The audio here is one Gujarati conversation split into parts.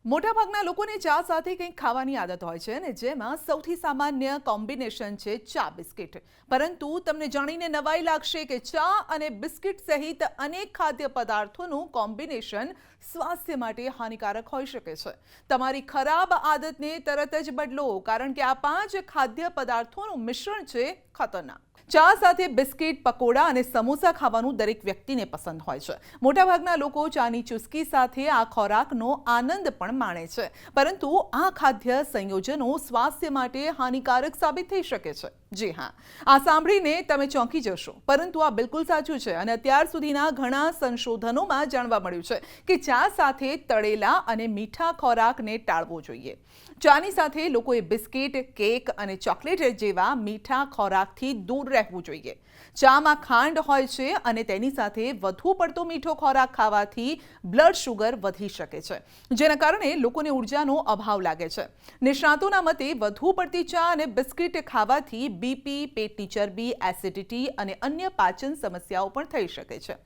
મોટાભાગના લોકોને ચા સાથે કંઈક ખાવાની આદત હોય છે અને જેમાં સૌથી સામાન્ય કોમ્બિનેશન છે ચા બિસ્કિટ. પરંતુ તમને જાણીને નવાઈ લાગશે કે ચા અને બિસ્કિટ સહિત અનેક ખાદ્ય પદાર્થોનું કોમ્બિનેશન સ્વાસ્થ્ય માટે હાનિકારક હોઈ શકે છે. તમારી ખરાબ આદતને તરત જ બદલો, કારણ કે આ 5 ખાદ્ય પદાર્થોનું મિશ્રણ છે ખતરનાક. ચા સાથે બિસ્કિટ, પકોડા અને સમોસા ખાવાનું દરેક વ્યક્તિને પસંદ હોય છે. મોટાભાગના લોકો ચાની ચુસ્કી સાથે આ ખોરાકનો આનંદ પણ માણે છે. પરંતુ આ ખાદ્ય સંયોજનો સ્વાસ્થ્ય માટે હાનિકારક સાબિત થઈ શકે છે. જી હા, આ સાંભળીને તમે ચોંકી જશો, પરંતુ આ બિલકુલ સાચું છે અને અત્યાર સુધીના ઘણા સંશોધનોમાં જાણવા મળ્યું છે કે ચા સાથે તળેલા અને મીઠા ખોરાકને ટાળવો જોઈએ. ચાની સાથે લોકોએ બિસ્કિટ, કેક અને ચોકલેટ જેવા મીઠા ખોરાકથી દૂર રહેવું જોઈએ. ચામાં ખાંડ હોય છે અને તેની સાથે વધુ પડતો મીઠો ખોરાક ખાવાથી બ્લડ શુગર વધી શકે છે, જેના કારણે લોકોને ઉર્જાનો અભાવ લાગે છે. નિષ્ણાતોના મતે વધુ પડતી ચા અને બિસ્કિટ ખાવાથી બીપી, પેટની ચરબી, એસિડિટી અને અન્ય પાચન સમસ્યાઓ પણ થઈ શકે છે.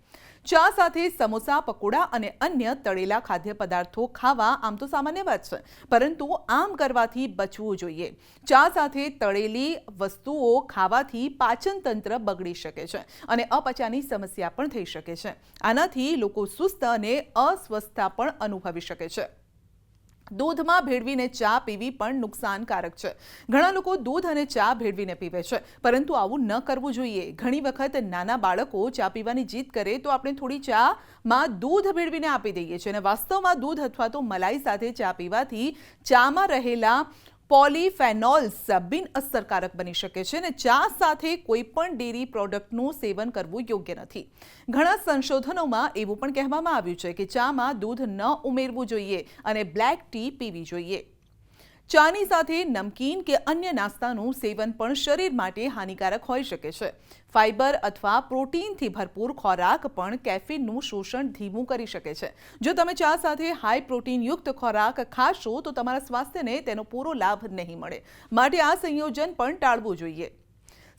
ચા સાથે સમોસા, પકોડા અને અન્ય તળેલા ખાદ્ય પદાર્થો ખાવા આમ તો સામાન્ય વાત છે, પરંતુ આમ કરવાથી બચવું જોઈએ. ચા સાથે તળેલી વસ્તુઓ ખાવાથી પાચન તંત્ર બગડી શકે છે અને અપચાની સમસ્યા પણ થઈ શકે છે. આનાથી લોકો સુસ્ત અને અસ્વસ્થતા પણ અનુભવી શકે છે. દૂધમાં ભેળવીને ચા પીવી પણ નુકસાનકારક છે. ઘણા લોકો દૂધ અને ચા ભેળવીને પીવે છે, પરંતુ આવું ન કરવું જોઈએ. ઘણી વખત નાના બાળકો ચા પીવાની જીદ કરે તો આપણે થોડી ચામાં દૂધ ભેળવીને આપી દઈએ છીએ અને વાસ્તવમાં દૂધ અથવા તો મલાઈ સાથે ચા પીવાથી ચામાં રહેલા પોલિફેનોલ્સ બિનઅસરકારક બની શકે છે અને ચા સાથે કોઈ પણ ડેરી પ્રોડક્ટનું સેવન કરવું યોગ્ય નથી. ઘણા સંશોધનોમાં એવું પણ કહેવામાં આવ્યું છે કે ચામાં દૂધ ન ઉમેરવું જોઈએ અને બ્લેક ટી પીવી જોઈએ. ચાની સાથે નમકીન કે અન્ય નાસ્તાનું સેવન પણ શરીર માટે હાનિકારક હોઈ શકે છે. ફાઇબર અથવા પ્રોટીનથી ભરપૂર ખોરાક પણ કેફીનનું શોષણ ધીમું કરી શકે છે. જો તમે ચા સાથે હાઈ પ્રોટીનયુક્ત ખોરાક ખાશો તો તમારા સ્વાસ્થ્યને તેનો પૂરો લાભ નહીં મળે. માટે આ સંયોજન પણ ટાળવું જોઈએ.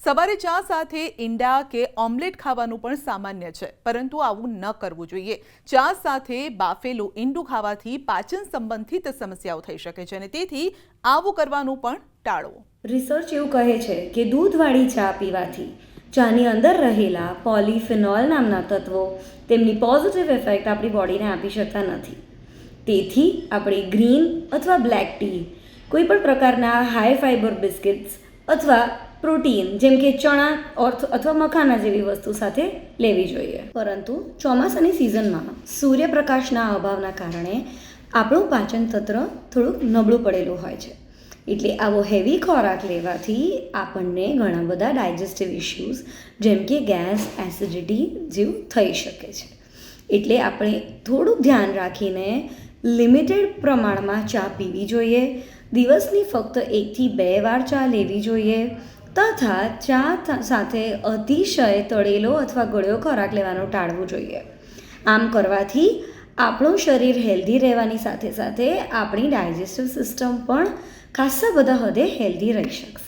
સવારે ચા સાથે ઈંડા કે ઓમલેટ ખાવાનું પણ સામાન્ય છે, પરંતુ આવું ન કરવું જોઈએ. ચા સાથે બાફેલું ઈંડું ખાવાથી પાચન સંબંધિત સમસ્યાઓ થઈ શકે છે અને તેથી આવું કરવાનું પણ ટાળો. રિસર્ચ એવું કહે છે કે દૂધવાળી ચા પીવાથી ચાની અંદર રહેલા પોલિફેનોલ નામના તત્વો તેમની પોઝિટિવ ઇફેક્ટ આપણી બોડીને આપી શકતા નથી. તેથી આપણે ગ્રીન અથવા બ્લેક ટી, કોઈ પણ પ્રકારના હાઈ ફાઇબર બિસ્કિટ્સ અથવા પ્રોટીન જેમ કે ચણા અથવા મખાના જેવી વસ્તુ સાથે લેવી જોઈએ. પરંતુ ચોમાસાની સિઝનમાં સૂર્યપ્રકાશના અભાવના કારણે આપણું પાચન તંત્ર થોડુંક નબળું પડેલું હોય છે. એટલે આવો હેવી ખોરાક લેવાથી આપણને ઘણા બધા ડાયજેસ્ટિવ ઇશ્યુઝ જેમ કે ગેસ, એસિડિટી જેવું થઈ શકે છે. એટલે આપણે થોડુંક ધ્યાન રાખીને લિમિટેડ પ્રમાણમાં ચા પીવી જોઈએ. દિવસની ફક્ત 1 થી 2 વાર ચા લેવી જોઈએ તથા ચા સાથે અતિશય તળેલો અથવા ગળ્યો ખોરાક લેવાનું ટાળવું જોઈએ. આમ કરવાથી આપણું શરીર હેલ્ધી રહેવાની સાથે સાથે આપણી ડાયજેસ્ટિવ સિસ્ટમ પણ ખાસા બધા હદે હેલ્ધી રહી શકશે.